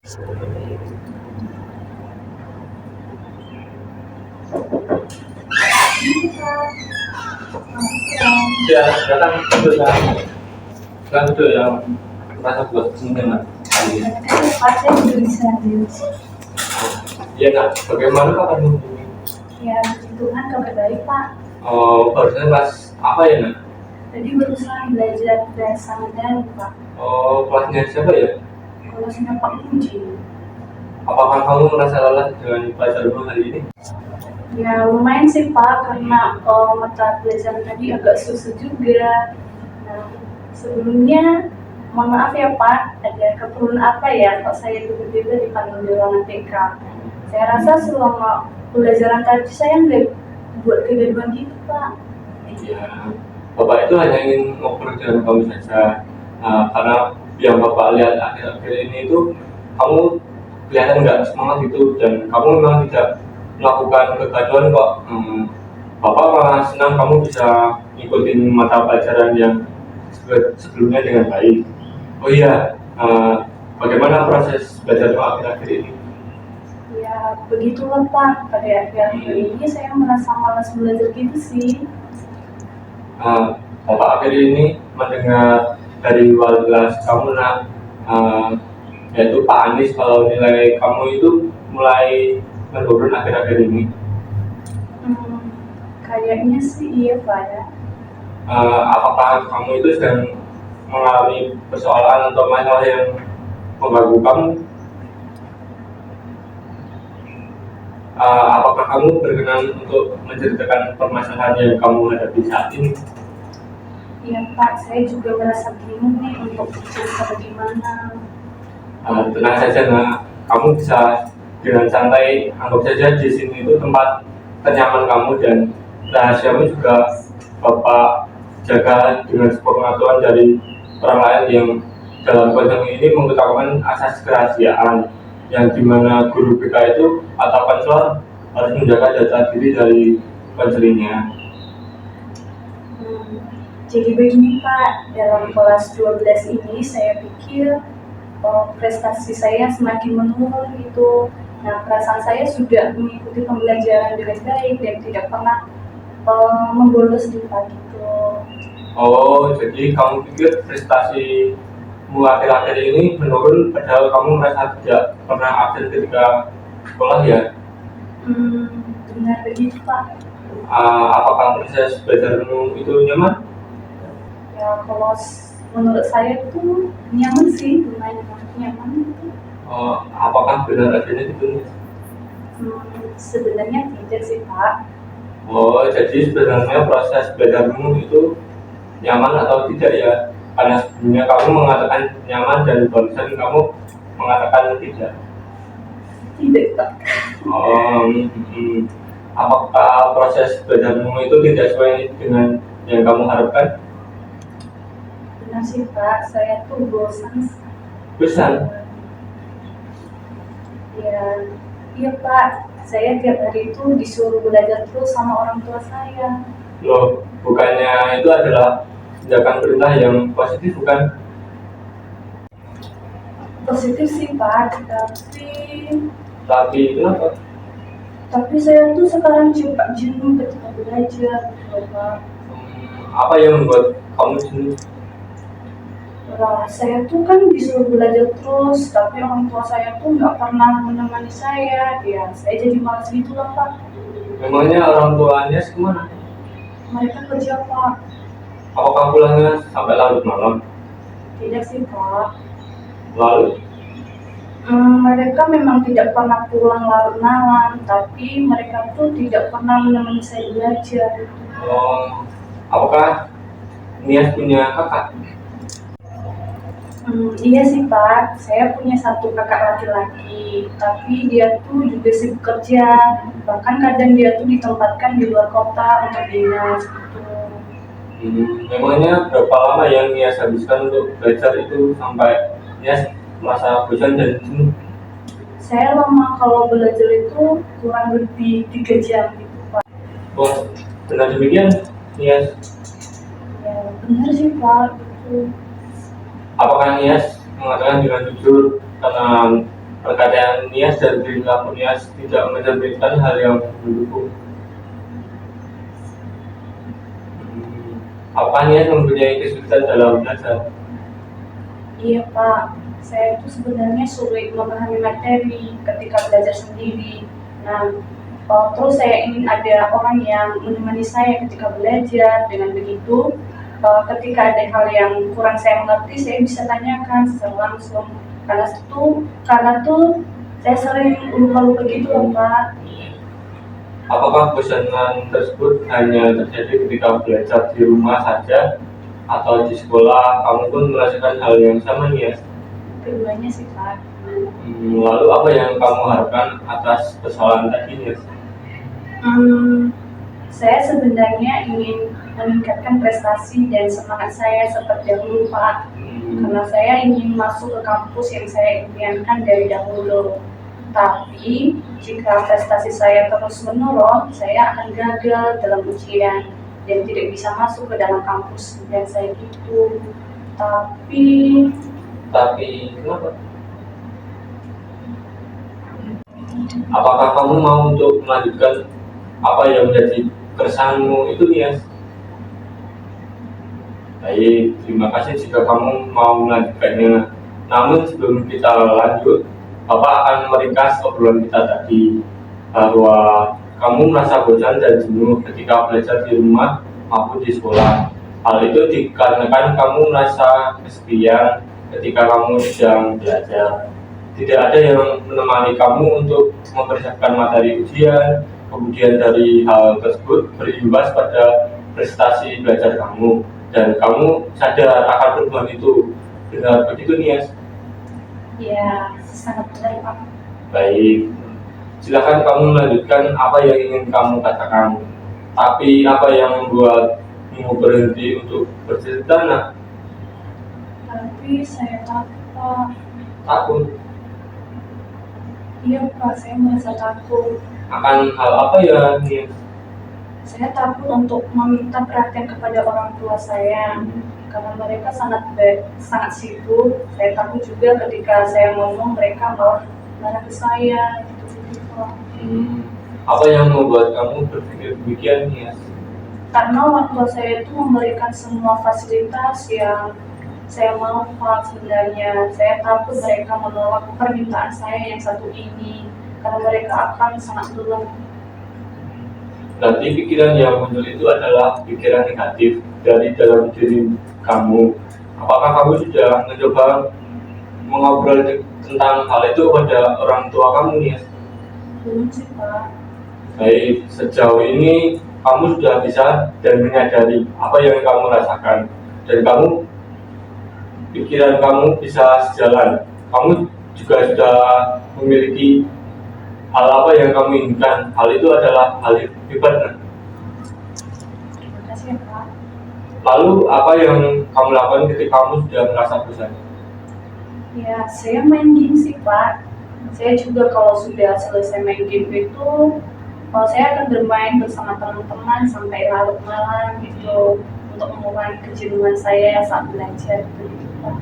Ya, silakan itu yang merasa buat sendiri. Saya juga bisa Iya nak, bagaimana Pak kamu? ya Tuhan kabar baik Pak. Oh, barusan kelas apa ya nak? Tadi berusaha belajar bahasa Mandarin Pak. Oh, kelasnya siapa ya? Kelasnya Pak Puji. Apakah kamu merasa lelah dengan pelajaran hari ini? Ya lumayan sih Pak, karena mata pelajaran tadi agak susah juga. Nah, sebelumnya mohon maaf ya Pak, ada keperluan apa ya kok saya tiba-tiba dipanggil di ruangan TK. Saya rasa selama pelajaran tadi saya nggak buat kegaduhan gitu Pak. Ya, Bapak itu hanya ingin ngobrol dengan kamu saja. Karena yang Bapak lihat akhir-akhir ini itu kamu kelihatan nggak semangat gitu dan kamu memang tidak melakukan kegaduhan kok. Bapak malah senang kamu bisa ngikutin mata pelajaran yang sebelumnya dengan baik. Oh iya, bagaimana proses belajar akhir-akhir ini? Ya begitulah Pak, pada akhir-akhir ini saya merasa malas belajar gitu sih. Bapak akhir ini mendengar dari wali kelas kamu nak, yaitu Pak Anies, kalau nilai kamu itu mulai menurun akhir-akhir ini. Kayaknya sih iya Pak ya. Apakah kamu itu sedang mengalami persoalan atau masalah yang mengganggu kamu? Apakah kamu berkenan untuk menceritakan permasalahan yang kamu hadapi saat ini? Iya Pak, saya juga merasa bingung nih untuk cerita bagaimana. Tenang saja nak, kamu bisa dengan santai anggap saja di sini itu tempat kenyaman kamu dan rahasiamu juga Bapak jaga dengan sebuah pengaturan dari orang lain yang dalam konteks ini mengutamakan asas kerahasiaan, yang dimana guru BK itu atau konselor harus menjaga data diri dari konselingnya. Jadi begini Pak, dalam kelas 12 ini saya pikir prestasi saya semakin menurun gitu. Nah, perasaan saya sudah mengikuti pembelajaran dengan baik dan tidak pernah membolos di pagi itu. Oh, jadi kamu pikir prestasimu akhir-akhir ini menurun padahal kamu merasa tidak pernah absen ketika sekolah ya? Benar begitu Pak. Apakah proses belajarmu itu nyaman? Ya kalau menurut saya tuh nyaman sih, lumayan nyaman gitu. Apakah benar adanya ditulis? Sebenarnya tidak sih Pak. Oh, jadi sebenarnya proses belajarmu itu nyaman atau tidak ya? Karena sebelumnya kamu mengatakan nyaman dan barusan kamu mengatakan tidak. Tidak Pak. Apakah proses belajarmu itu tidak sesuai dengan yang kamu harapkan? Benar sih Pak, saya tuh bosan. Ya, iya Pak, saya tiap hari itu disuruh belajar terus sama orang tua saya. Loh, bukannya itu adalah tindakan perintah yang positif bukan? Positif sih Pak, Tapi kenapa? Tapi saya tuh sekarang juga jenuh ketika belajar, Pak. Apa yang membuat kamu jenuh? Nah, saya tuh kan disuruh belajar terus, tapi orang tua saya tuh nggak pernah menemani saya. Ya, saya jadi malas gitu lah Pak. Memangnya orang tuanya kemana? Mereka kerja Pak. Apakah pulangnya sampai larut malam? Tidak sih Pak. Lalu? Mereka memang tidak pernah pulang larut malam, tapi mereka tuh tidak pernah menemani saya belajar. Apakah Nias punya kakak? Iya sih Pak, saya punya satu kakak laki-laki, tapi dia tuh juga sibuk kerja. Bahkan kadang dia tuh ditempatkan di luar kota untuk dinas gitu. Memangnya berapa lama yang Nias habiskan untuk belajar itu sampai Nias merasa bosan dan jenuh? Saya lama kalau belajar itu kurang lebih 3 jam gitu Pak. Oh, benar demikian Nias? Ya benar sih Pak, gitu. Apakah Nias mengatakan dengan jujur tentang perkataan Nias dan perilaku Nias tidak mencerminkan hal yang mendukung. Apa Nias mempunyai kesulitan dalam belajar? Iya Pak, saya itu sebenarnya sulit memahami materi ketika belajar sendiri. Nah, terus saya ingin ada orang yang menemani saya ketika belajar. Dengan begitu, ketika ada hal yang kurang saya mengerti, saya bisa tanyakan secara langsung. Karena tuh saya sering lupa-lupa gitu loh Pak. Apakah bosanan tersebut hanya terjadi ketika belajar di rumah saja atau di sekolah kamu pun merasakan hal yang sama nih ya? Keduanya sih Pak. Lalu apa yang kamu harapkan atas kesalahan tadi ya? Saya sebenarnya ingin meningkatkan prestasi dan semangat saya seperti dahulu Pak. Karena saya ingin masuk ke kampus yang saya impiankan dari dahulu. Tapi jika prestasi saya terus menurun, saya akan gagal dalam ujian dan tidak bisa masuk ke dalam kampus dan saya gitu. Tapi Kenapa? Apakah kamu mau untuk melanjutkan apa yang menjadi keresahanmu itu ya? Baik, terima kasih jika kamu mau melanjutkannya. Namun sebelum kita lanjut, Bapak akan meringkas obrolan kita tadi bahwa kamu merasa bosan dan jenuh ketika belajar di rumah maupun di sekolah. Hal itu dikarenakan kamu merasa kesepian ketika kamu sedang belajar. Tidak ada yang menemani kamu untuk mempersiapkan materi ujian, kemudian dari hal tersebut berimbas pada prestasi belajar kamu dan kamu sadar akan perubahan itu. Benar begitu Nias? ya sangat benar Pak. Baik, silakan kamu melanjutkan apa yang ingin kamu katakan. Tapi apa yang membuatmu berhenti untuk bercerita? Nah, Tapi saya takut Pak. takut Iya Pak, saya merasa takut. akan hal apa ya Nias? Saya takut untuk meminta perhatian kepada orang tua saya karena mereka sangat sibuk. Saya takut juga ketika saya ngomong mereka malah marah ke saya gitu. Apa yang membuat kamu berpikir demikian Nias? Karena orang tua saya itu memberikan semua fasilitas yang saya mau Pak. Sebenarnya saya takut mereka menolak permintaan saya yang satu ini karena mereka akan sangat lelah. Berarti pikiran yang muncul itu adalah pikiran negatif dari dalam diri kamu. Apakah kamu sudah mencoba mengobrol tentang hal itu pada orang tua kamu Nias? Belum sih Pak. Baik, sejauh ini kamu sudah bisa dan menyadari apa yang kamu rasakan dan pikiran kamu bisa sejalan. Kamu juga sudah memiliki hal apa yang kamu inginkan. Hal itu adalah hal yang hebat. Terima kasih ya Pak. Lalu apa yang kamu lakukan ketika kamu sudah merasa bosan? Ya, saya main game sih Pak. Saya juga kalau sudah selesai main game itu, kalau saya akan bermain bersama teman-teman sampai larut malam gitu untuk mengurangi kejenuhan saya saat belajar gitu Pak.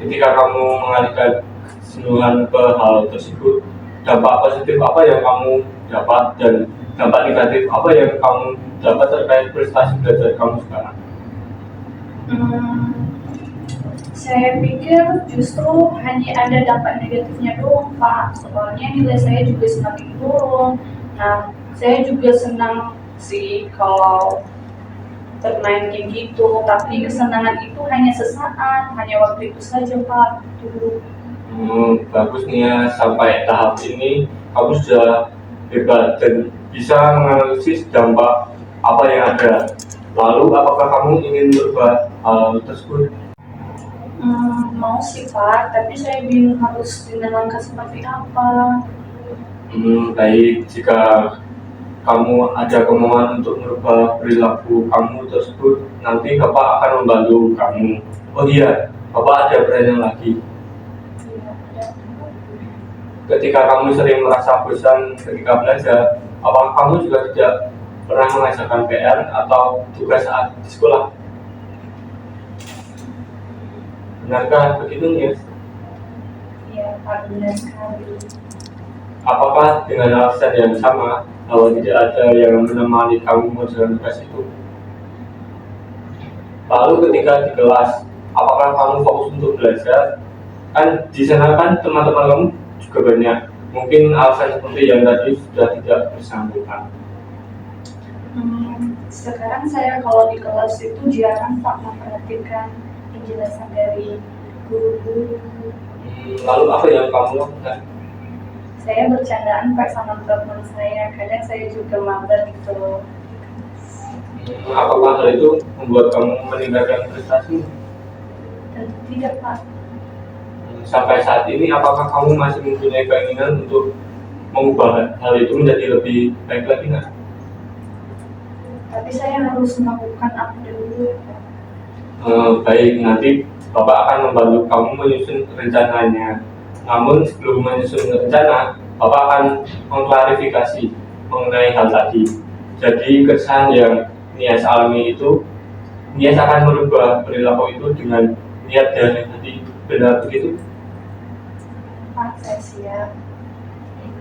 Ketika kamu mengalihkan kejenuhan ke hal tersebut, dampak positif apa yang kamu dapat dan dampak negatif apa yang kamu dapat terkait prestasi belajar kamu sekarang? Saya pikir justru hanya ada dampak negatifnya doang Pak. Soalnya nilai saya juga semakin turun. Nah, saya juga senang sih kalau bermain game gitu, tapi kesenangan itu hanya sesaat, hanya waktu itu saja Pak. Bagus nih ya, sampai tahap ini kamu sudah hebat dan bisa menganalisis dampak apa yang ada. Lalu apakah kamu ingin merubah hal tersebut? Mau sih Pak, tapi saya bingung harus dengan langkah seperti apa. Baik, jika kamu ada kemauan untuk merubah perilaku kamu tersebut, nanti Bapak akan membantu kamu. Oh iya, Bapak ada pertanyaan lagi. Ketika kamu sering merasa bosan ketika belajar, apakah kamu juga tidak pernah mengerjakan PR atau tugas saat di sekolah? Benarkah begitu, Nias? Iya Pak, benar sekali. Apakah dengan alasan yang sama bahwa tidak ada yang menemani kamu mengerjakan tugas itu? Lalu ketika di kelas, apakah kamu fokus untuk belajar? Kan di sana kan teman-teman kamu juga banyak. Mungkin alasan seperti yang tadi sudah tidak bersangkutan. Sekarang saya kalau di kelas itu jarang Pak memperhatikan penjelasan dari guru-guru. Lalu apa yang kamu lakukan? Saya bercandaan Pak sama teman saya, kadang saya juga mabar gitu. Apakah hal itu membuat kamu meningkatkan prestasi? Tentu tidak Pak. Sampai saat ini, apakah kamu masih mempunyai keinginan untuk mengubah hal itu menjadi lebih baik lagi nggak? Tapi saya harus melakukan apa dulu Pak? Baik, nanti Bapak akan membantu kamu menyusun rencananya. Namun sebelum menyusun rencana, Bapak akan mengklarifikasi mengenai hal tadi. Jadi kesan yang Nias alami itu, Nias akan merubah perilaku itu dengan niat dan hati. Benar begitu? Pak, saya siap.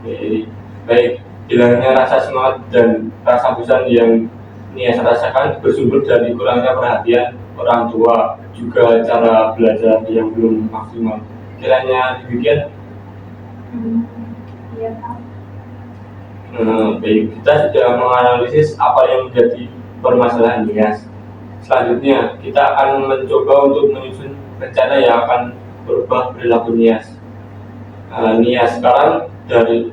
Oke, baik. Hilangnya rasa semangat dan rasa bosan yang Nias rasakan bersumber dari kurangnya perhatian orang tua, juga cara belajar yang belum maksimal. Kiranya demikian. Iya Pak. Baik, kita sudah menganalisis apa yang menjadi permasalahan Nias. Selanjutnya, kita akan mencoba untuk menyusun rencana yang akan berubah perilaku Nias. Nias sekarang dari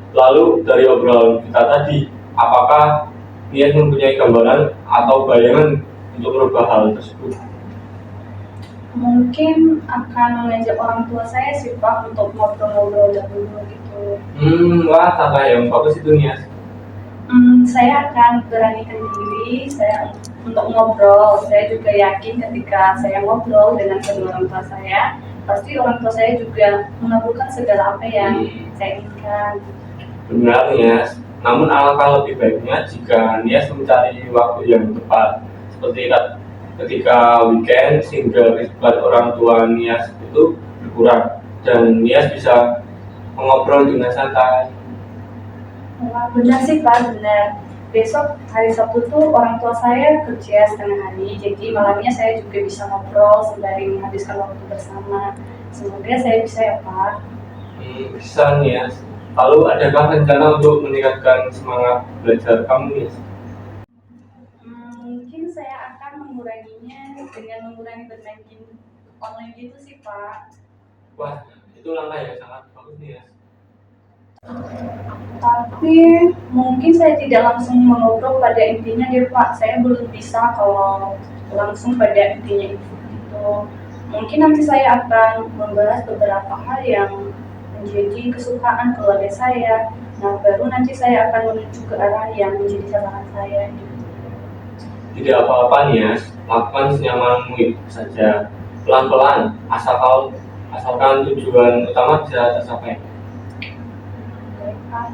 obrolan kita tadi, apakah Nias mempunyai gambaran atau bayangan untuk merubah hal tersebut? Mungkin akan mengajak orang tua saya sih Pak untuk ngobrol-ngobrol dahulu gitu. Wah, langkah yang bagus itu Nias. Saya akan beranikan diri saya untuk ngobrol. Saya juga yakin ketika saya ngobrol dengan kedua orang tua saya, pasti orang tua saya juga mengabulkan segala apa yang saya inginkan. Benar Nias. Namun alangkah lebih baiknya jika Nias mencari waktu yang tepat, seperti ketika weekend, sehingga risiko orang tua Nias itu berkurang dan Nias bisa mengobrol dengan santai. Wah, benar sih Pak, benar. Besok hari Sabtu tuh orang tua saya kerja setengah hari, jadi malamnya saya juga bisa ngobrol sembari menghabiskan waktu bersama. Semoga saya bisa ya Pak. Bisa Nias. Lalu adakah rencana untuk meningkatkan semangat belajar kamu Nias? Mungkin saya akan menguranginya dengan mengurangi bermain game online gitu sih Pak. Wah, itu langkah yang sangat bagus Nias. Tapi mungkin saya tidak langsung mengobrol pada intinya deh Pak. Saya belum bisa kalau langsung pada intinya itu gitu. Mungkin nanti saya akan membahas beberapa hal yang menjadi kesukaan keluarga saya. Nah, baru nanti saya akan menuju ke arah yang menjadi sasaran saya. Tidak apa-apa Nias, lakukan senyamanmu saja, pelan-pelan, asalkan tujuan utama bisa tercapai. Baik, Pak.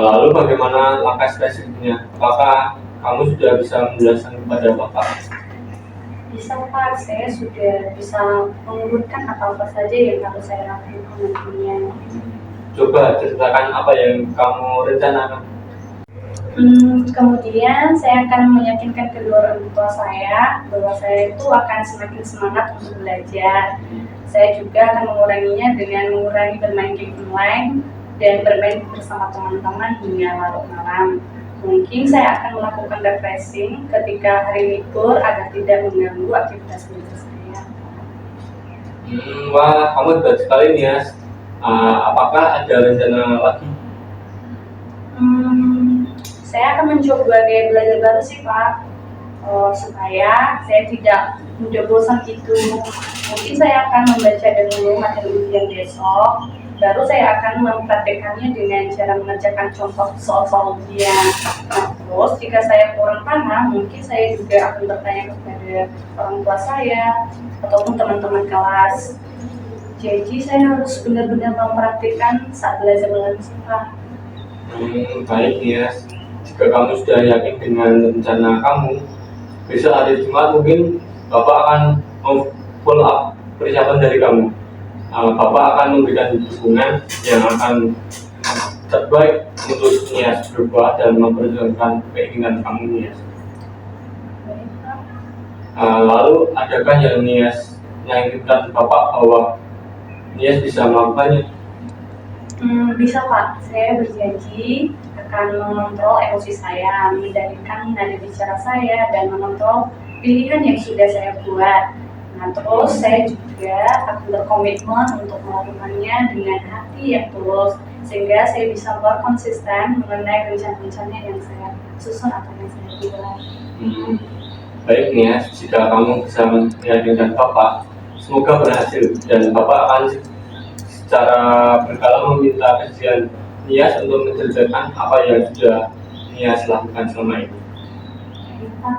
Lalu bagaimana langkah spesifiknya? Apakah kamu sudah bisa menjelaskan kepada Bapak? Bisa Pak, saya sudah bisa mengurutkan apa-apa saja yang harus saya lakukan nantinya. Coba ceritakan apa yang kamu rencanakan. Kemudian saya akan meyakinkan kedua orang tua saya bahwa saya itu akan semakin semangat untuk belajar. Saya juga akan menguranginya dengan mengurangi bermain game online dan bermain bersama teman-teman hingga larut malam. Mungkin saya akan melakukan refreshing ketika hari libur agar tidak mengganggu aktivitas belajar saya. Wah, kamu hebat sekali Nias. Apakah ada rencana lagi? Saya akan mencoba gaya belajar baru sih Pak, supaya saya tidak mudah bosan gitu. Mungkin saya akan membaca dulu materi ujian besok, baru saya akan mempraktekannya dengan cara mengerjakan contoh soal-soal ujian. Nah, terus jika saya kurang paham, mungkin saya juga akan bertanya kepada orang tua saya ataupun teman-teman kelas. Jadi saya harus benar-benar mempraktikkan saat belajar langsung Pak. Baik Nias. Jika kamu sudah yakin dengan rencana kamu, besok hari Jumat mungkin Bapak akan follow up persiapan dari kamu. Bapak akan memberikan dukungan yang akan terbaik untuk Nias berbuat dan memperjuangkan keinginan kamu, Nias. Baik, Pak. Lalu adakah yang Nias yakinkan Bapak bahwa Nias bisa melakukannya? Bisa Pak, saya berjanji akan mengontrol emosi saya, mengendalikan nada bicara saya, dan mengontrol pilihan yang sudah saya buat. Nah, terus saya juga akan berkomitmen untuk melakukannya dengan hati yang tulus, sehingga saya bisa konsisten mengenai rencana-rencana yang saya susun atau yang saya buat. Baik Nias, jika kamu bisa meyakinkan Bapak, semoga berhasil dan Bapak akan secara berkala meminta kesediaan Nias untuk menceritakan apa yang sudah Nias lakukan selama ini. Baik, Pak.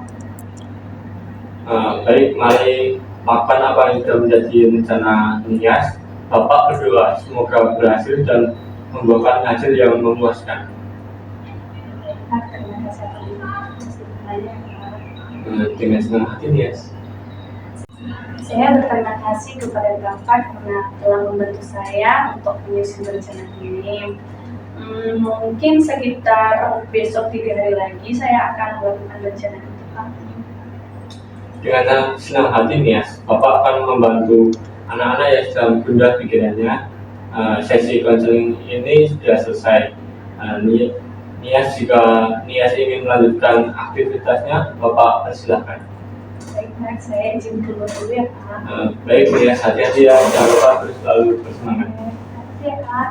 Baik, mari lakukan apa yang sudah menjadi rencana Nias. Bapak berdoa semoga berhasil dan membuahkan hasil yang memuaskan. Baik, Pak. Terima kasih atas dukungannya, Pak. Dengan senang hati Nias. Saya berterima kasih kepada Bapak karena telah membantu saya untuk menyusun rencana ini. Mungkin sekitar besok 3 hari lagi saya akan melakukan rencana itu, Pak. Dengan senang hati Nias, Bapak akan membantu anak-anak yang sedang gundah pikirannya. Sesi konseling ini sudah selesai. Nias, jika Nias ingin melanjutkan aktivitasnya, Bapak persilahkan. Baik, Pak. Saya izin keluar dulu ya, Pak. Baik Nias, hati-hati ya, jangan lupa terus selalu bersemangat. Terima kasih ya, Pak.